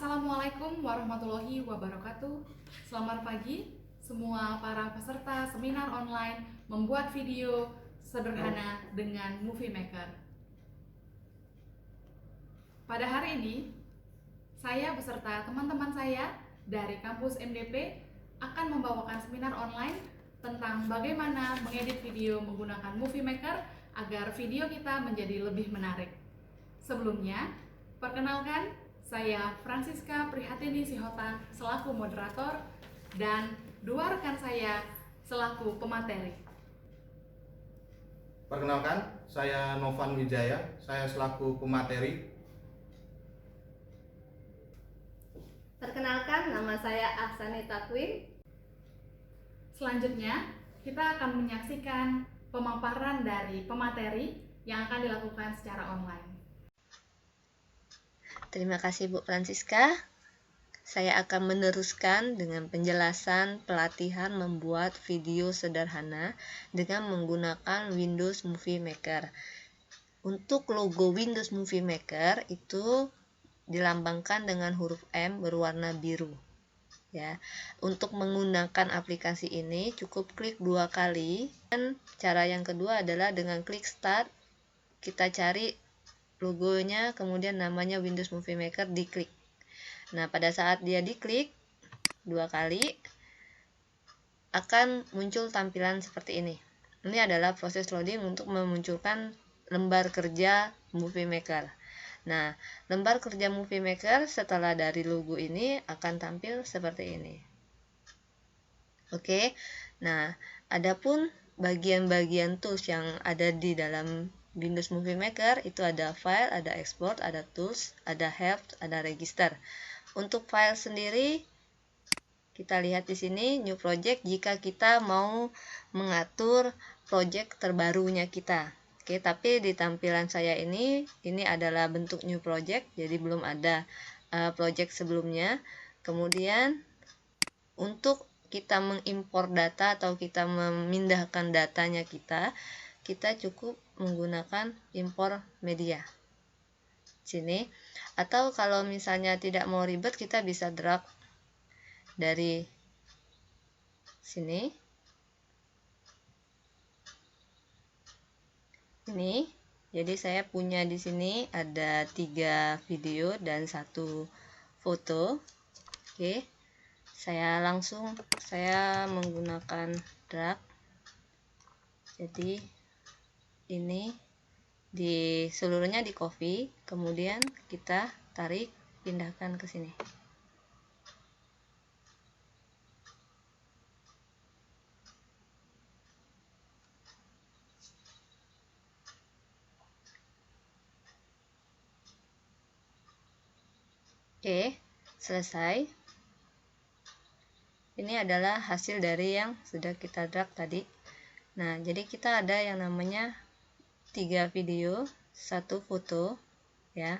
Assalamualaikum warahmatullahi wabarakatuh. Selamat pagi semua para peserta seminar online membuat video sederhana dengan Movie Maker. Pada hari ini, saya beserta teman-teman saya dari kampus MDP akan membawakan seminar online tentang bagaimana mengedit video menggunakan Movie Maker agar video kita menjadi lebih menarik. Sebelumnya, perkenalkan, saya Francisca Prihatini Sihota selaku moderator dan dua rekan saya selaku pemateri. Perkenalkan, saya Novan Wijaya, saya selaku pemateri. Perkenalkan, nama saya Ahsanita Queen. Selanjutnya, kita akan menyaksikan pemaparan dari pemateri yang akan dilakukan secara online. Terima kasih Bu Francisca. Saya akan meneruskan dengan penjelasan pelatihan membuat video sederhana dengan menggunakan Windows Movie Maker. Untuk logo Windows Movie Maker itu dilambangkan dengan huruf M berwarna biru. Ya, untuk menggunakan aplikasi ini cukup klik 2 kali. Dan cara yang kedua adalah dengan klik Start, kita cari logonya, kemudian namanya Windows Movie Maker, diklik. Nah, pada saat dia diklik 2 kali, akan muncul tampilan seperti ini. Ini adalah proses loading untuk memunculkan lembar kerja Movie Maker. Nah, lembar kerja Movie Maker setelah dari logo ini akan tampil seperti ini. Oke, nah, adapun bagian-bagian tools yang ada di dalam Windows Movie Maker itu ada file, ada export, ada tools, ada help, ada register. Untuk file sendiri kita lihat di sini new project jika kita mau mengatur project terbarunya kita. Oke, tapi di tampilan saya ini adalah bentuk new project, jadi belum ada project sebelumnya. Kemudian untuk kita mengimpor data atau kita memindahkan datanya kita cukup menggunakan impor media sini, atau kalau misalnya tidak mau ribet kita bisa drag dari sini ini. Jadi saya punya di sini ada 3 video dan 1 foto. Oke, saya menggunakan drag. Jadi ini di seluruhnya di copy, kemudian kita tarik, pindahkan ke sini. Oke, selesai. Ini adalah hasil dari yang sudah kita drag tadi. Nah, jadi kita ada yang namanya 3 video, 1 foto, ya.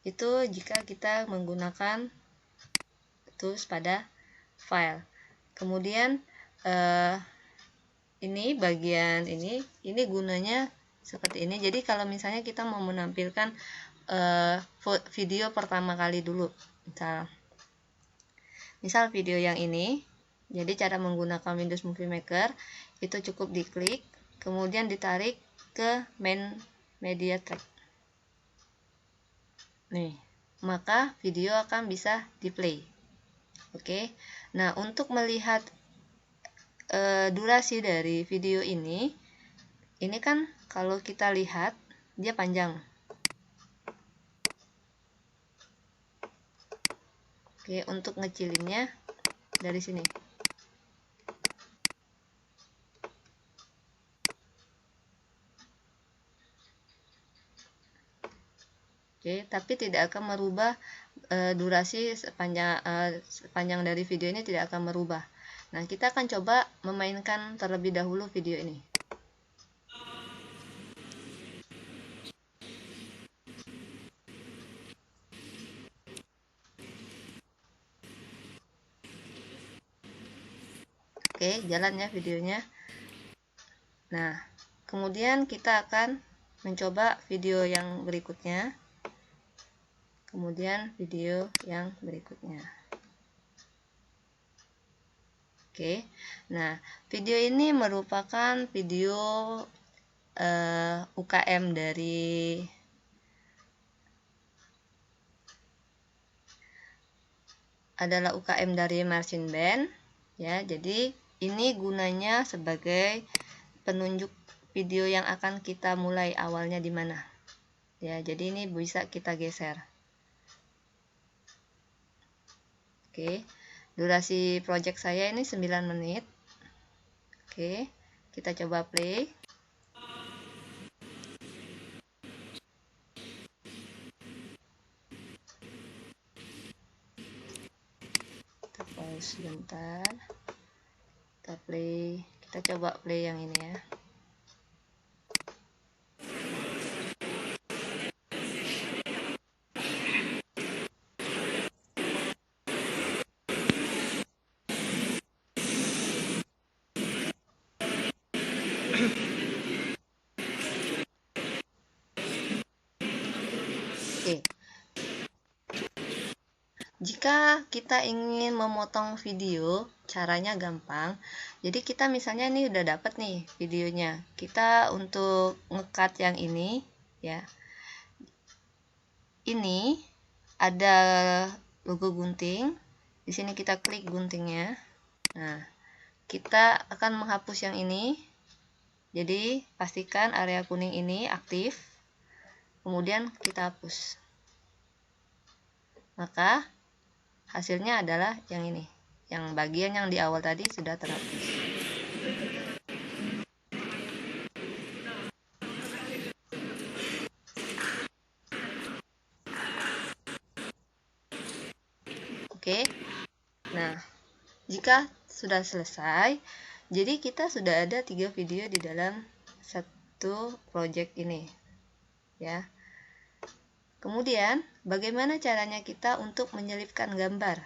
Itu jika kita menggunakan tools pada file. Kemudian ini bagian ini gunanya seperti ini. Jadi kalau misalnya kita mau menampilkan video pertama kali dulu, misal video yang ini, jadi cara menggunakan Windows Movie Maker itu cukup diklik, kemudian ditarik ke main media track. Nih, maka video akan bisa di play. Oke, nah untuk melihat durasi dari video ini kan kalau kita lihat dia panjang. Oke, untuk ngecilinnya dari sini. Oke, tapi tidak akan merubah durasi sepanjang dari video ini, tidak akan merubah. Nah, kita akan coba memainkan terlebih dahulu video ini. Oke, jalan ya videonya. Nah, kemudian kita akan mencoba video yang berikutnya. kemudian video yang berikutnya. Oke, nah video ini merupakan video UKM dari marching band ya. Jadi ini gunanya sebagai penunjuk video yang akan kita mulai awalnya di mana ya. Jadi ini bisa kita geser. Oke, durasi project saya ini 9 menit. Oke, kita coba play. Kita pause sebentar. Kita play. Kita coba play yang ini ya. Oke. Jika kita ingin memotong video, caranya gampang. Jadi kita misalnya nih udah dapet nih videonya. Kita untuk ngekat yang ini ya. Ini ada logo gunting. Di sini kita klik guntingnya. Nah, kita akan menghapus yang ini. Jadi pastikan area kuning ini aktif. Kemudian kita hapus. Maka hasilnya adalah yang ini. Yang bagian yang di awal tadi sudah terhapus. Oke. Nah, jika sudah selesai, jadi kita sudah ada 3 video di dalam satu project ini. Ya. Kemudian, bagaimana caranya kita untuk menyelipkan gambar?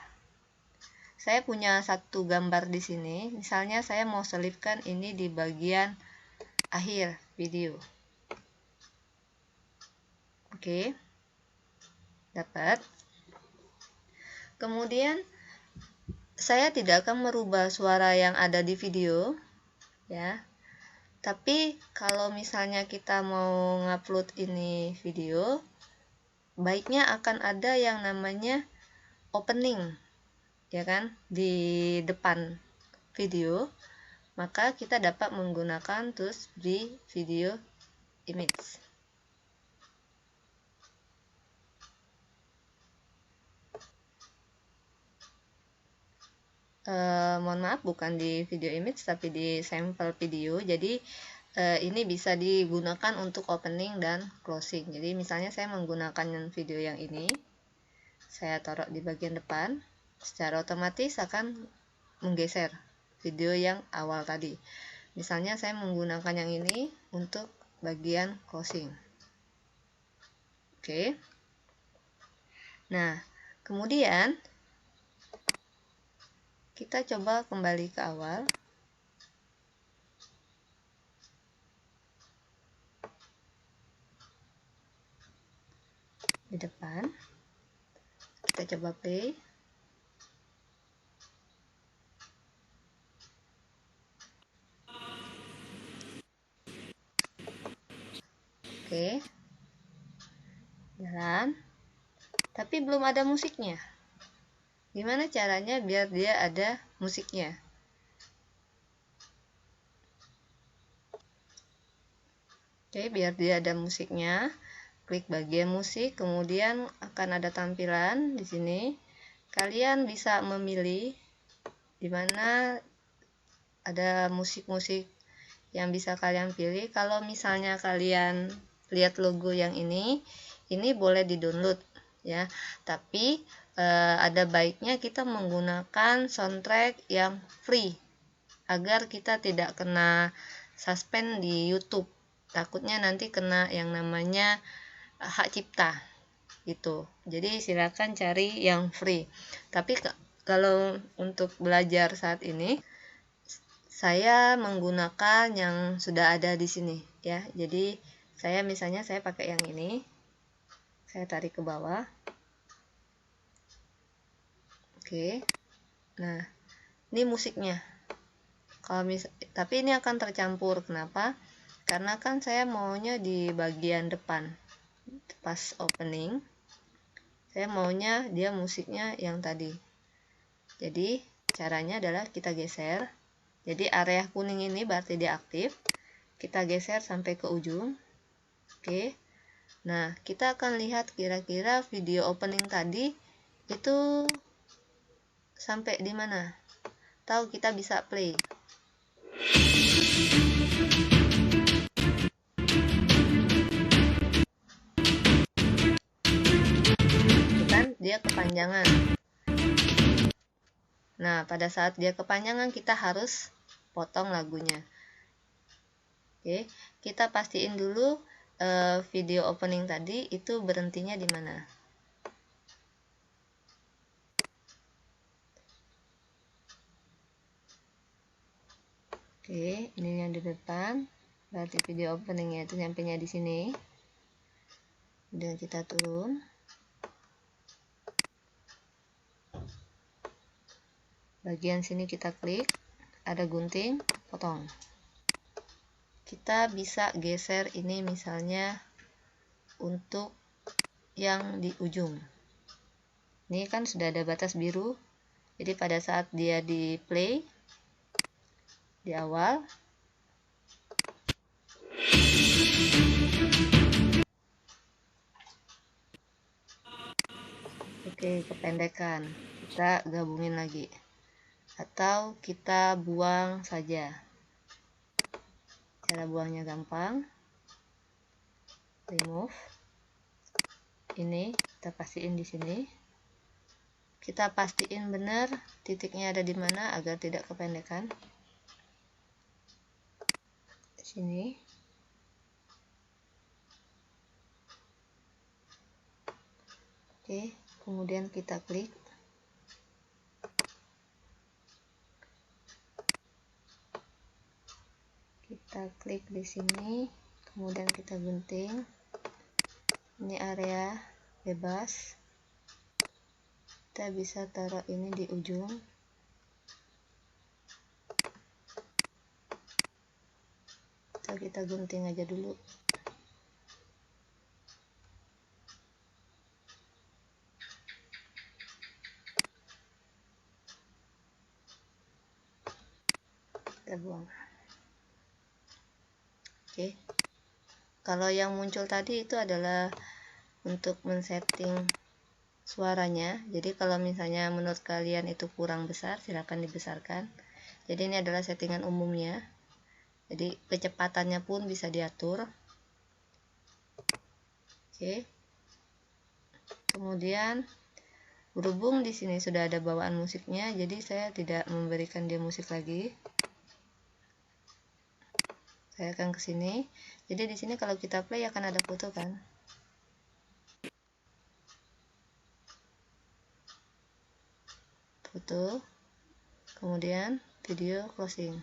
Saya punya satu gambar di sini. Misalnya saya mau selipkan ini di bagian akhir video. Oke. Dapat. Kemudian saya tidak akan merubah suara yang ada di video ya. Tapi kalau misalnya kita mau ngupload ini video, baiknya akan ada yang namanya opening ya kan di depan video, maka kita dapat menggunakan tools di video image. Mohon maaf, bukan di video image tapi di sampel video. Jadi ini bisa digunakan untuk opening dan closing. Jadi misalnya saya menggunakan video yang ini, saya taruh di bagian depan, secara otomatis akan menggeser video yang awal tadi. Misalnya saya menggunakan yang ini untuk bagian closing. Oke. Nah, kemudian kita coba kembali ke awal. Di depan. Kita coba play. Oke. Jalan. Tapi belum ada musiknya. Gimana caranya biar dia ada musiknya? Oke, biar dia ada musiknya, klik bagian musik, kemudian akan ada tampilan di sini. Kalian bisa memilih di mana ada musik-musik yang bisa kalian pilih. Kalau misalnya kalian lihat logo yang ini boleh di-download ya. Tapi ada baiknya kita menggunakan soundtrack yang free agar kita tidak kena suspend di YouTube. Takutnya nanti kena yang namanya hak cipta gitu. Jadi silakan cari yang free. Tapi kalau untuk belajar saat ini saya menggunakan yang sudah ada di sini ya. Jadi saya misalnya saya pakai yang ini. Saya tarik ke bawah. Oke. Nah, ini musiknya. Tapi ini akan tercampur. Kenapa? Karena kan saya maunya di bagian depan. Pas opening, saya maunya dia musiknya yang tadi. Jadi, caranya adalah kita geser. Jadi, area kuning ini berarti dia aktif. Kita geser sampai ke ujung. Oke. Nah, kita akan lihat kira-kira video opening tadi itu sampai di mana. Tahu kita bisa play. Kan dia kepanjangan. Nah, pada saat dia kepanjangan kita harus potong lagunya. Oke, kita pastiin dulu video opening tadi itu berhentinya di mana. Oke, ini yang di depan. Berarti video openingnya itu nyampainya di sini. Kemudian kita turun. Bagian sini kita klik, ada gunting, potong. Kita bisa geser ini misalnya untuk yang di ujung. Ini kan sudah ada batas biru. Jadi pada saat dia di play di awal, oke, kependekan. Kita gabungin lagi. Atau kita buang saja. Cara buangnya gampang. Remove. Ini kita pastiin di sini. Kita pastiin benar titiknya ada di mana agar tidak kependekan. Di sini. Oke, kemudian kita klik. Kita klik di sini, kemudian kita gunting. Ini area bebas. Kita bisa taruh ini di ujung. Atau kita gunting aja dulu. Kita buang. Oke. Kalau yang muncul tadi itu adalah untuk men-setting suaranya. Jadi kalau misalnya menurut kalian itu kurang besar, silakan dibesarkan. Jadi ini adalah settingan umumnya. Jadi kecepatannya pun bisa diatur. Oke. Kemudian berhubung di sini sudah ada bawaan musiknya, jadi saya tidak memberikan dia musik lagi. Saya akan ke sini. Jadi di sini kalau kita play akan ada foto kan? Foto. Kemudian video closing.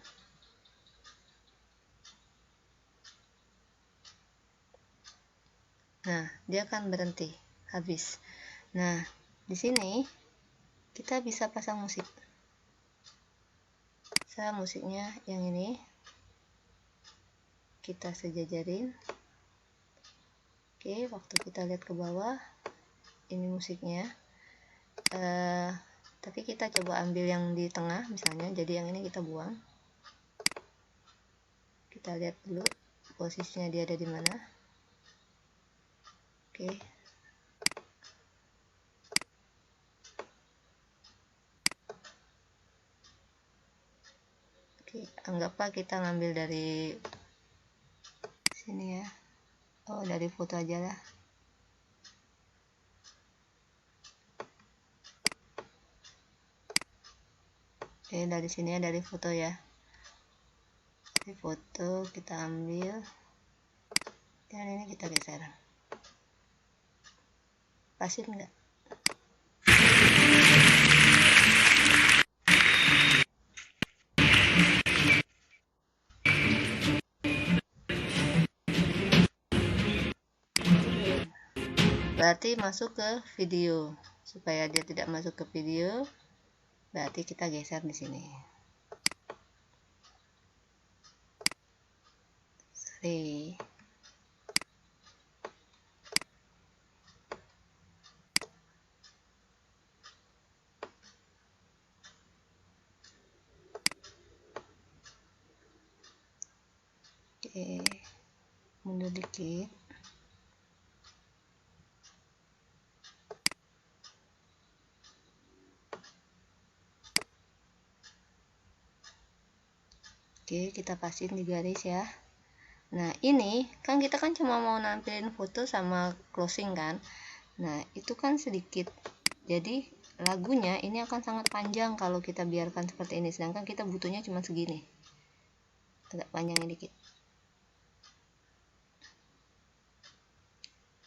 Nah, dia akan berhenti, habis. Nah, di sini kita bisa pasang musik. Saya musiknya yang ini. Kita sejajarin. Oke, waktu kita lihat ke bawah, ini musiknya. Tapi kita coba ambil yang di tengah misalnya, jadi yang ini kita buang. Kita lihat dulu posisinya dia ada di mana. Oke. Oke, anggaplah kita ngambil dari sini ya. Oh, dari foto aja lah. Oke, dari sini ya, dari foto ya. Dari foto kita ambil. Dan ini kita geser. Pasin enggak? Berarti masuk ke video. Supaya dia tidak masuk ke video, berarti kita geser di sini. 3. Oke, mundur dikit. Oke, kita pasin di garis ya. Nah, ini kan kita kan cuma mau nampilin foto sama closing kan. Nah, itu kan sedikit. Jadi, lagunya ini akan sangat panjang kalau kita biarkan seperti ini. Sedangkan kita butuhnya cuma segini. Agak panjangnya dikit.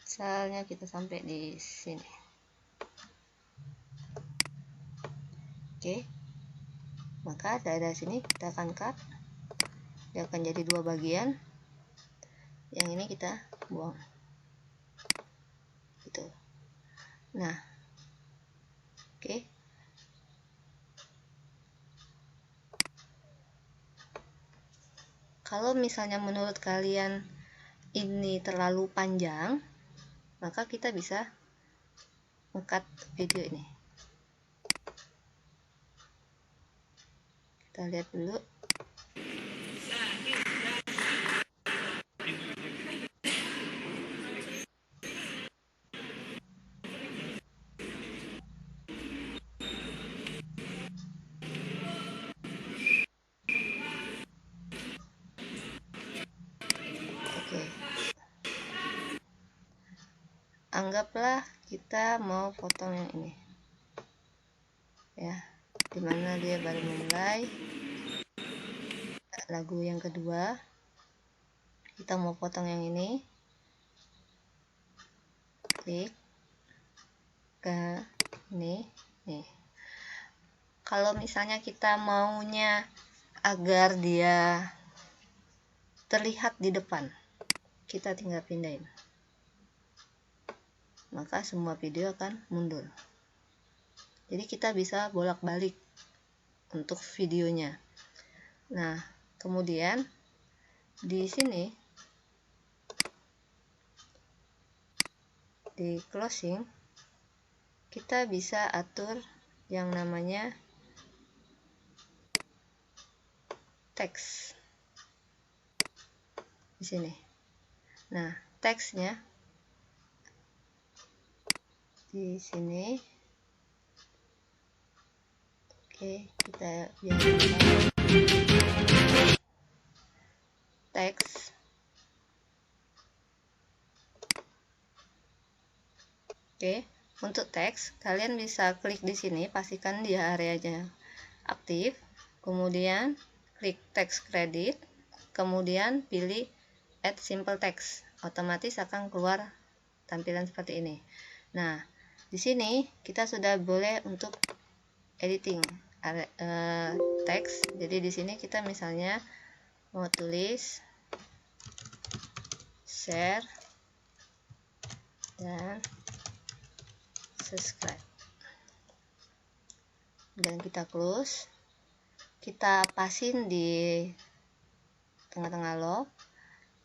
Misalnya kita sampai di sini. Oke. Maka dari sini kita akan cut. Dia akan jadi 2 bagian. Yang ini kita buang. Gitu. Nah. Oke. Kalau misalnya menurut kalian ini terlalu panjang, maka kita bisa nge-cut video ini. Kita lihat dulu. Oke. Anggaplah kita mau potong yang ini. Ya, dimana dia baru memulai lagu yang kedua. Kita mau potong yang ini. Klik ke ini. Nih. Kalau misalnya kita maunya agar dia terlihat di depan, kita tinggal pindahin. Maka semua video akan mundur. Jadi kita bisa bolak-balik untuk videonya. Nah, kemudian di sini di closing kita bisa atur yang namanya teks di sini. Nah, teksnya di sini. Oke, kita biarkan teks. Oke, untuk teks kalian bisa klik di sini, pastikan di areanya aktif, kemudian klik text credit, kemudian pilih add simple text. Otomatis akan keluar tampilan seperti ini. Nah, di sini kita sudah boleh untuk editing teks. Jadi di sini kita misalnya mau tulis share dan subscribe, dan kita close. Kita pasin di tengah-tengah log.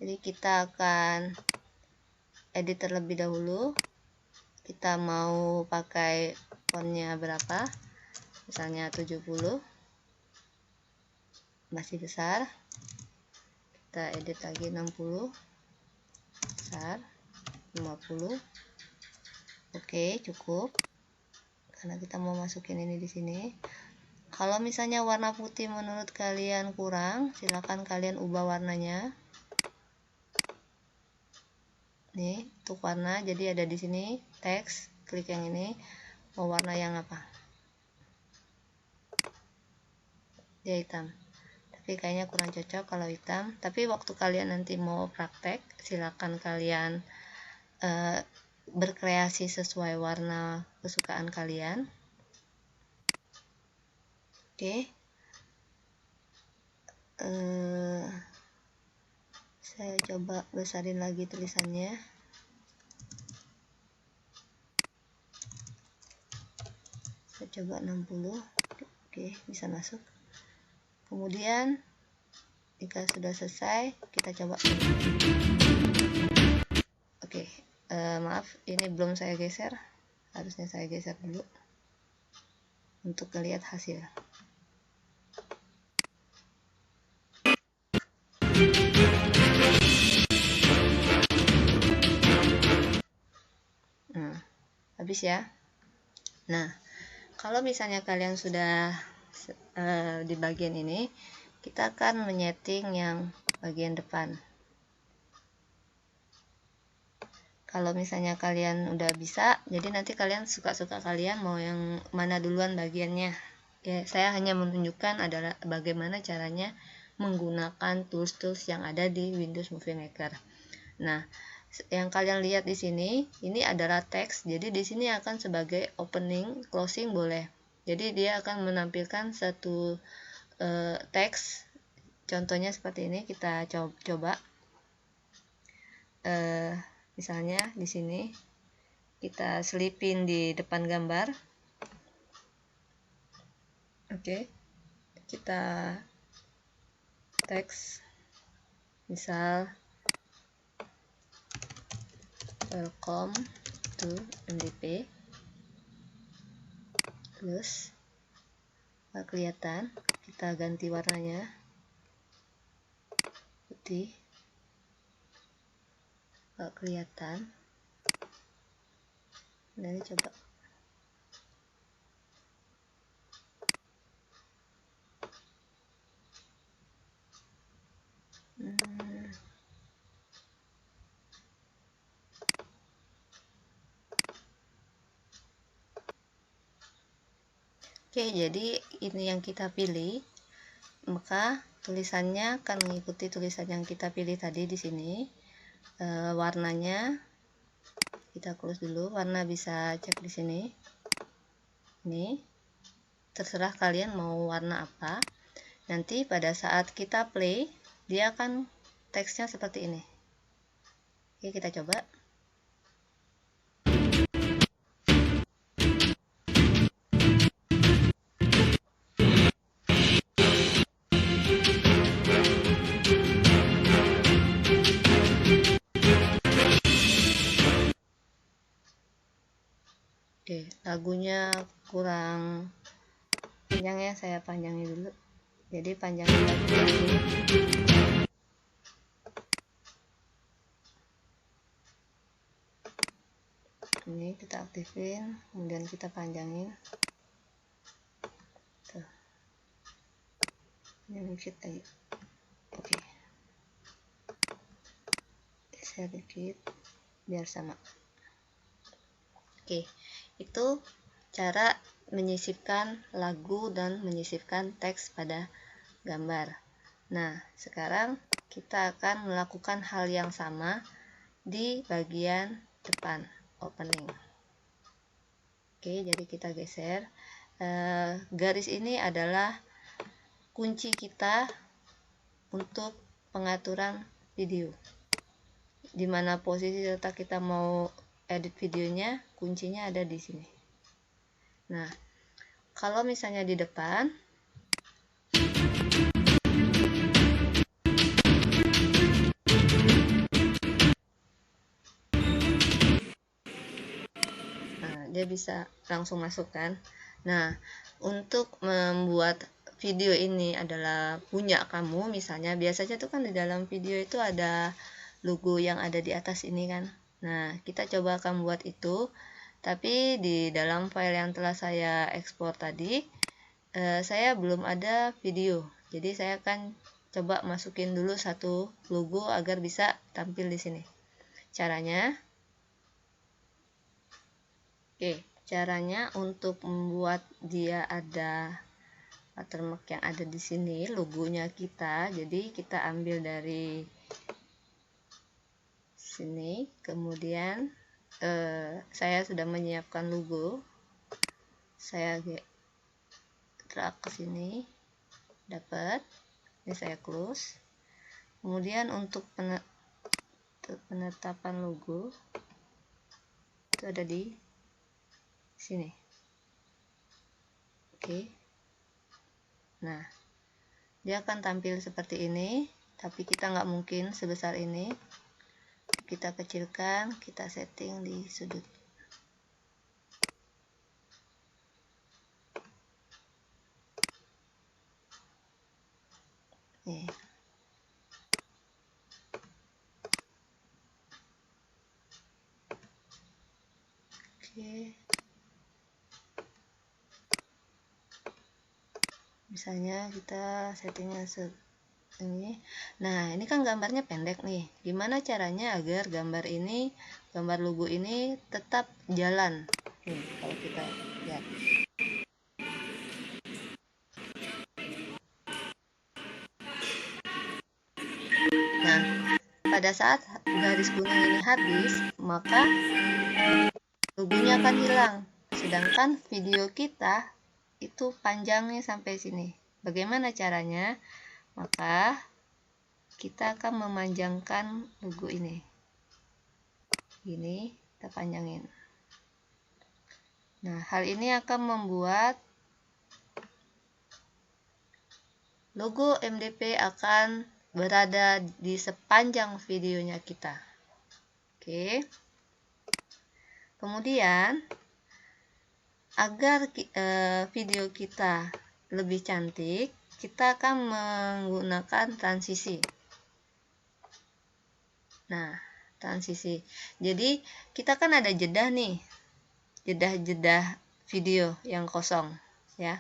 Jadi kita akan edit terlebih dahulu. Kita mau pakai fontnya berapa, misalnya 70, masih besar. Kita edit lagi 60, besar 50. Oke, cukup karena kita mau masukin ini di sini. Kalau misalnya warna putih menurut kalian kurang, silakan kalian ubah warnanya. Nih, untuk warna, jadi ada di sini teks, klik yang ini, mau warna yang apa? Dia hitam. Tapi kayaknya kurang cocok kalau hitam. Tapi waktu kalian nanti mau praktek, silakan kalian berkreasi sesuai warna kesukaan kalian. Oke. Saya coba besarin lagi tulisannya. Saya coba 60. Oke, bisa masuk. Kemudian jika sudah selesai, kita coba. Oke, maaf, ini belum saya geser. Harusnya saya geser dulu untuk melihat hasil. Nah, habis ya. Nah, kalau misalnya kalian sudah di bagian ini, kita akan menyeting yang bagian depan. Kalau misalnya kalian udah bisa, jadi nanti kalian suka-suka kalian mau yang mana duluan bagiannya. Ya, saya hanya menunjukkan adalah bagaimana caranya menggunakan tools-tools yang ada di Windows Movie Maker. Nah, yang kalian lihat di sini, ini adalah teks. Jadi di sini akan sebagai opening, closing boleh. Jadi dia akan menampilkan satu teks. Contohnya seperti ini, kita coba. Misalnya di sini kita selipin di depan gambar. Oke, kita teks, misal welcome to MDP, terus kelihatan, kita ganti warnanya putih, kelihatan. Nah, ini coba. Oke, jadi ini yang kita pilih, maka tulisannya akan mengikuti tulisan yang kita pilih tadi di sini. Warnanya kita close dulu, warna bisa cek di sini. Ini terserah kalian mau warna apa. Nanti pada saat kita play, dia akan teksnya seperti ini. Oke, kita coba. Oke, lagunya kurang panjang ya, saya panjangin dulu. Jadi panjangin lagi. Ini kita aktifin, kemudian kita panjangin. Tuh. Ini dikit lagi. Oke. Saya dikit biar sama. Oke, itu cara menyisipkan lagu dan menyisipkan teks pada gambar. Nah, sekarang kita akan melakukan hal yang sama di bagian depan, opening. Oke, jadi kita geser. Garis ini adalah kunci kita untuk pengaturan video. Dimana posisi letak kita mau edit videonya, kuncinya ada di sini. Nah, kalau misalnya di depan, dia bisa langsung masuk kan. Nah, untuk membuat video ini adalah punya kamu, misalnya biasanya tuh kan di dalam video itu ada logo yang ada di atas ini kan. Nah, kita coba akan buat itu, tapi di dalam file yang telah saya ekspor tadi, saya belum ada video. Jadi saya akan coba masukin dulu satu logo agar bisa tampil di sini. Caranya, caranya untuk membuat dia ada watermark yang ada di sini, logonya kita. Jadi kita ambil dari sini, kemudian saya sudah menyiapkan logo, saya drag ke sini, dapat, ini saya close. Kemudian untuk penetapan logo itu ada di sini. Oke, Nah, dia akan tampil seperti ini, tapi kita nggak mungkin sebesar ini. Kita kecilkan, kita setting di sudut. Nih. Oke. Misalnya kita settingnya ini. Nah, ini kan gambarnya pendek nih. Gimana caranya agar gambar logo ini tetap jalan? Nih, kalau kita lihat. Nah, pada saat garis kuning ini habis, maka logonya akan hilang. Sedangkan video kita itu panjangnya sampai sini. Bagaimana caranya? Maka kita akan memanjangkan logo ini. Gini, kita panjangin. Nah, hal ini akan membuat logo MDP akan berada di sepanjang videonya kita. Oke. Kemudian, agar video kita lebih cantik, kita akan menggunakan transisi. Nah, transisi. Jadi, kita kan ada jeda nih. Jeda-jeda video yang kosong, ya.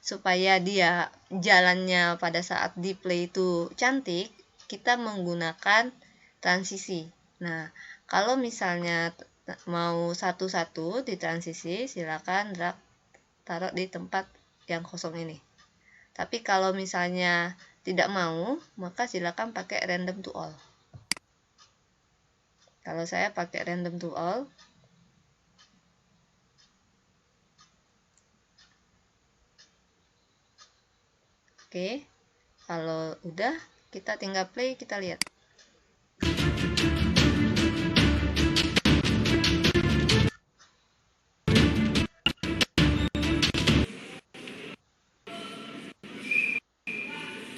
Supaya dia jalannya pada saat di play itu cantik, kita menggunakan transisi. Nah, kalau misalnya mau satu-satu di transisi, silakan drag taruh di tempat yang kosong ini. Tapi kalau misalnya tidak mau, maka silakan pakai random to all. Kalau saya pakai random to all. Oke. Kalau udah, kita tinggal play, kita lihat.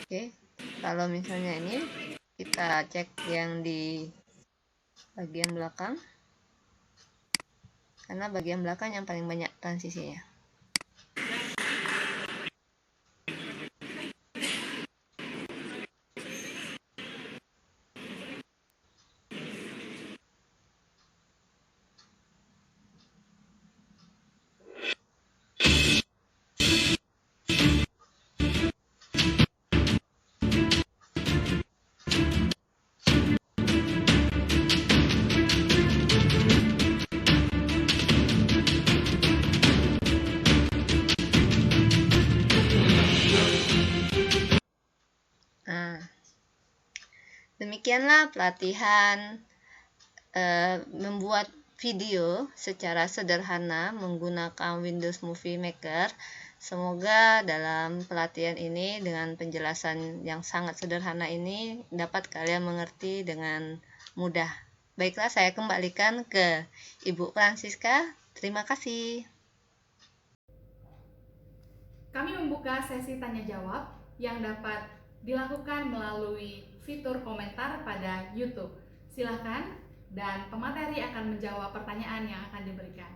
Oke, kalau misalnya ini kita cek yang di bagian belakang, karena bagian belakang yang paling banyak transisinya. Demikianlah pelatihan membuat video secara sederhana menggunakan Windows Movie Maker. Semoga dalam pelatihan ini dengan penjelasan yang sangat sederhana ini dapat kalian mengerti dengan mudah. Baiklah, saya kembalikan ke Ibu Francisca. Terima kasih. Kami membuka sesi tanya jawab yang dapat dilakukan melalui fitur komentar pada YouTube. Silakan, dan pemateri akan menjawab pertanyaan yang akan diberikan.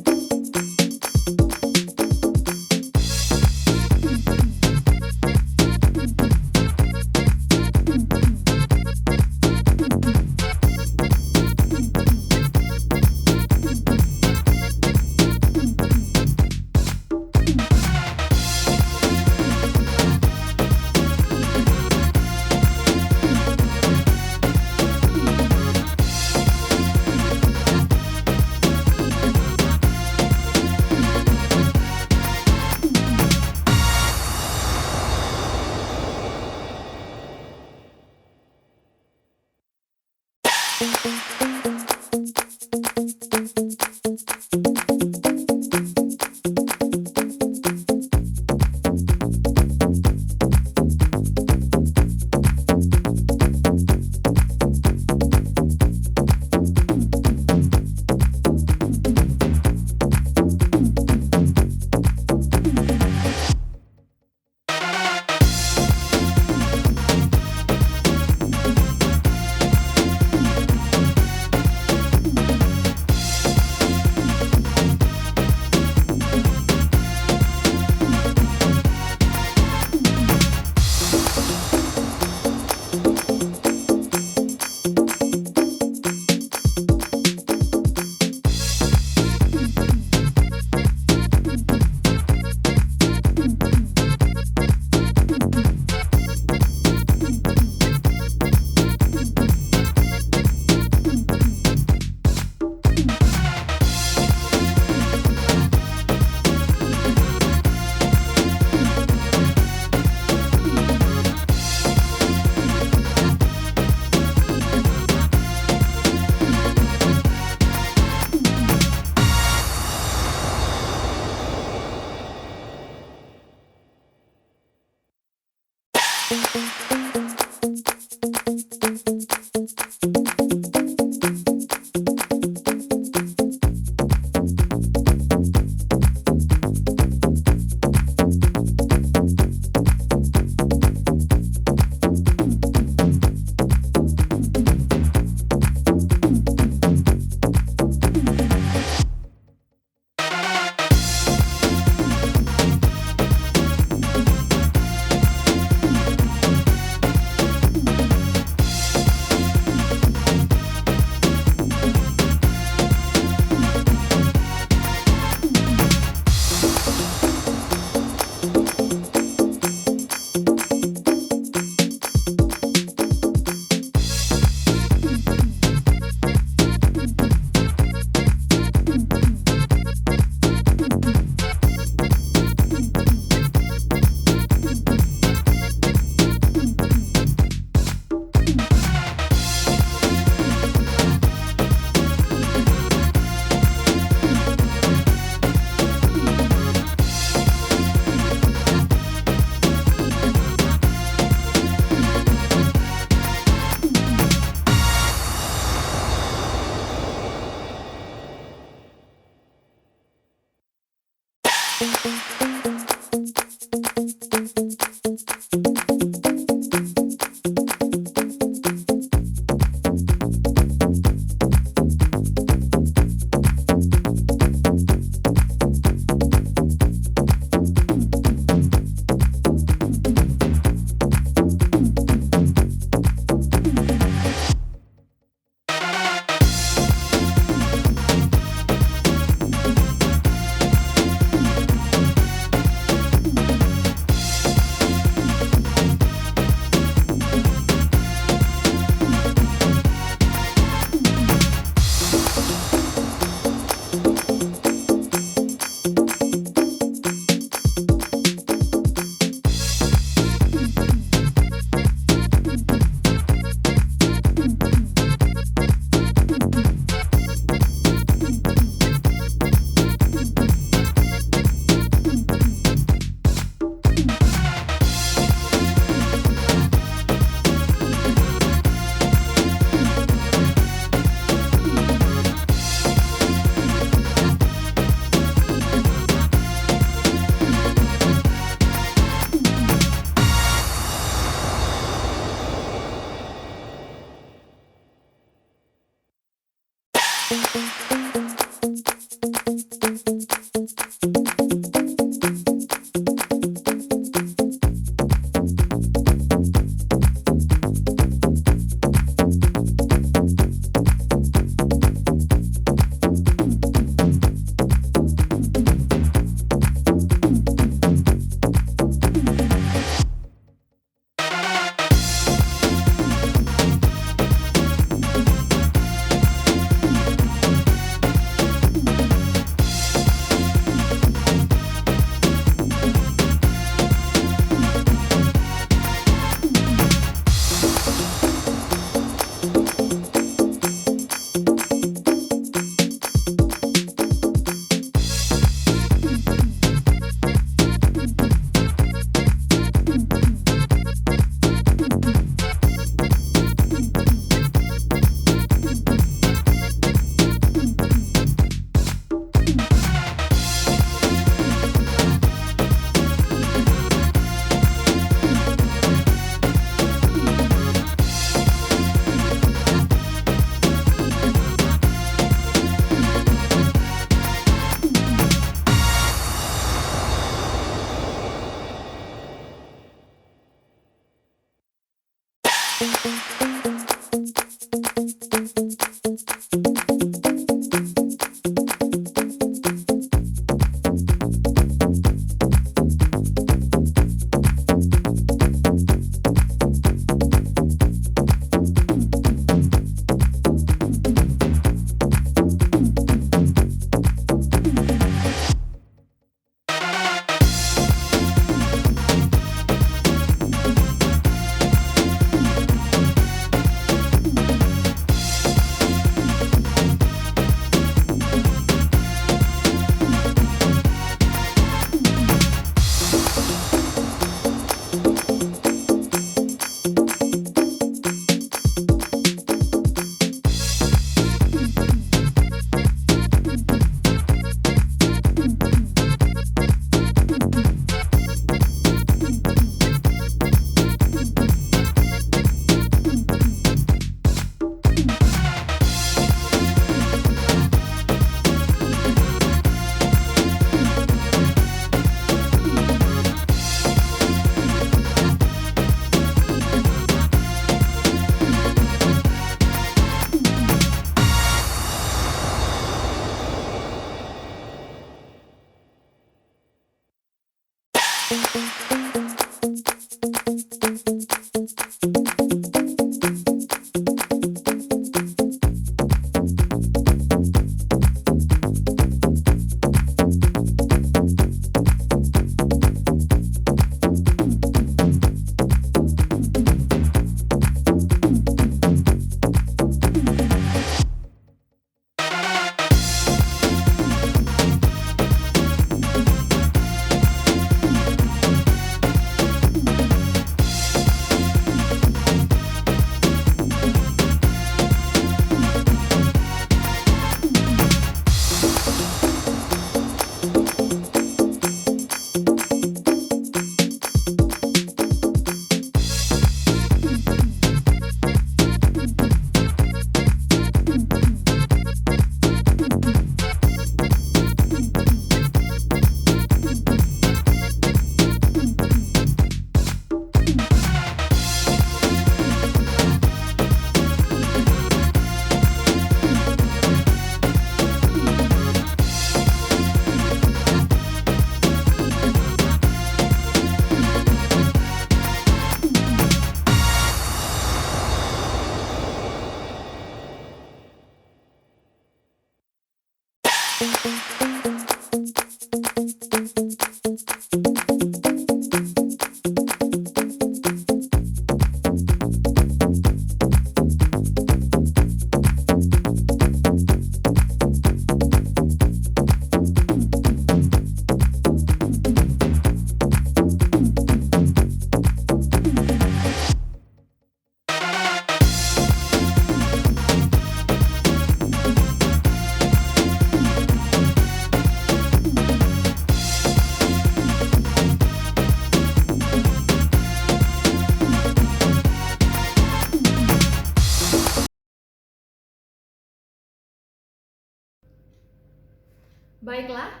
Baiklah,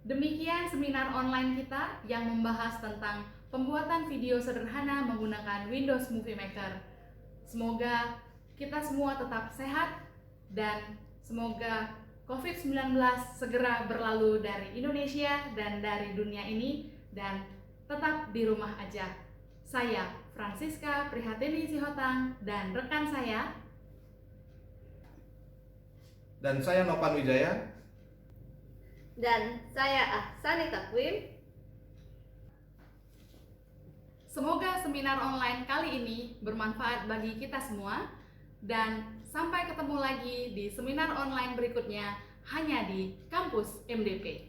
demikian seminar online kita yang membahas tentang pembuatan video sederhana menggunakan Windows Movie Maker. Semoga kita semua tetap sehat dan semoga COVID-19 segera berlalu dari Indonesia dan dari dunia ini dan tetap di rumah aja. Saya Francisca Prihatini Sihotang dan rekan saya. Dan saya Novan Wijaya. Dan saya Ahsani Takwim. Semoga seminar online kali ini bermanfaat bagi kita semua dan sampai ketemu lagi di seminar online berikutnya hanya di Kampus MDP.